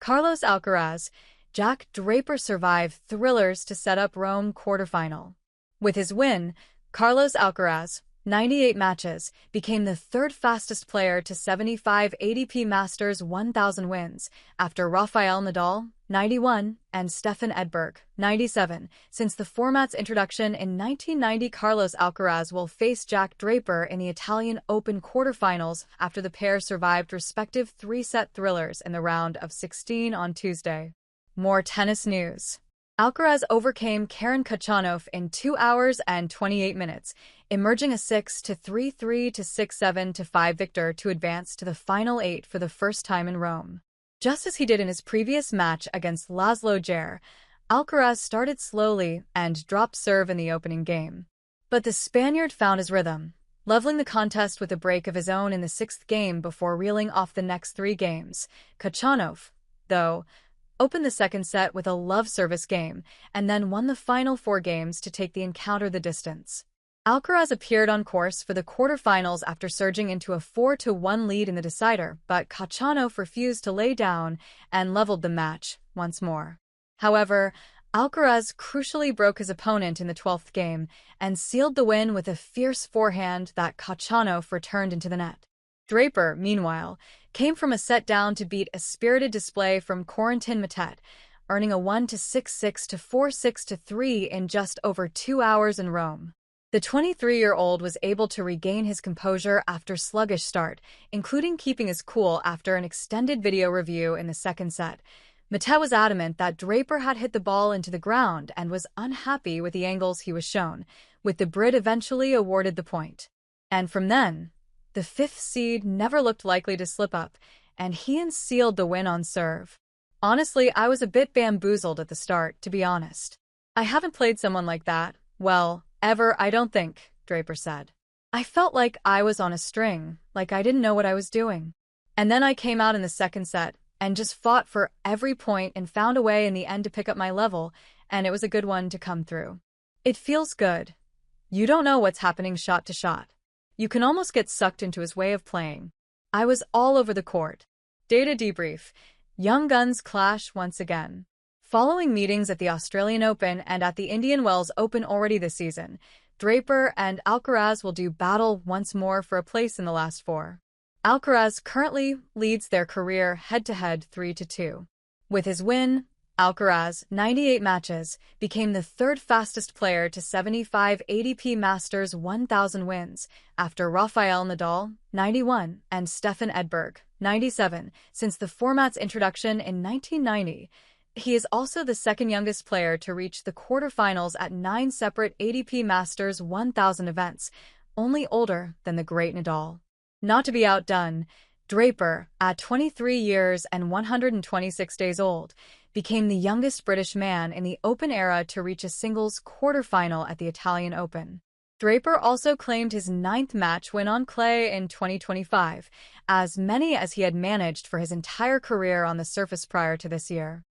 Carlos Alcaraz, Jack Draper survive thrillers to set up Rome quarterfinal. With his win, Carlos Alcaraz, 98 matches, became the third fastest player to 75 ATP Masters 1000 wins, after Rafael Nadal, 91, and Stefan Edberg, 97. Since the format's introduction in 1990, Carlos Alcaraz will face Jack Draper in the Italian Open quarterfinals after the pair survived respective three-set thrillers in the round of 16 on Tuesday. More tennis news. Alcaraz overcame Karen Khachanov in 2 hours and 28 minutes, emerging a 6-3, 3-6, 7-5 victor to advance to the final 8 for the first time in Rome. Just as he did in his previous match against Laszlo Djere, Alcaraz started slowly and dropped serve in the opening game. But the Spaniard found his rhythm, leveling the contest with a break of his own in the 6th game before reeling off the next 3 games. Khachanov, though, opened the second set with a love service game, and then won the final 4 games to take the encounter the distance. Alcaraz appeared on course for the quarterfinals after surging into a 4-1 lead in the decider, but Khachanov refused to lay down and leveled the match once more. However, Alcaraz crucially broke his opponent in the 12th game and sealed the win with a fierce forehand that Khachanov returned into the net. Draper, meanwhile, came from a set down to beat a spirited display from Corentin Moutet, earning a 1-6, 6-4, 6-3 in just over 2 hours in Rome. The 23-year-old was able to regain his composure after a sluggish start, including keeping his cool after an extended video review in the second set. Moutet was adamant that Draper had hit the ball into the ground and was unhappy with the angles he was shown, with the Brit eventually awarded the point. And from then, the 5th seed never looked likely to slip up, and he sealed the win on serve. Honestly, I was a bit bamboozled at the start, to be honest. I haven't played someone like that, well, ever, I don't think, Draper said. I felt like I was on a string, like I didn't know what I was doing. And then I came out in the second set and just fought for every point and found a way in the end to pick up my level, and it was a good one to come through. It feels good. You don't know what's happening shot to shot. You can almost get sucked into his way of playing. I was all over the court. Data debrief. Young guns clash once again. Following meetings at the Australian Open and at the Indian Wells Open already this season, Draper and Alcaraz will do battle once more for a place in the last 4. Alcaraz currently leads their career head-to-head 3-2. With his win, Alcaraz, 98 matches, became the third fastest player to 75 ATP Masters 1000 wins, after Rafael Nadal, 91, and Stefan Edberg, 97, since the format's introduction in 1990. He is also the second youngest player to reach the quarterfinals at 9 separate ATP Masters 1000 events, only older than the great Nadal. Not to be outdone, Draper, at 23 years and 126 days old, became the youngest British man in the Open era to reach a singles quarterfinal at the Italian Open. Draper also claimed his 9th match win on clay in 2025, as many as he had managed for his entire career on the surface prior to this year.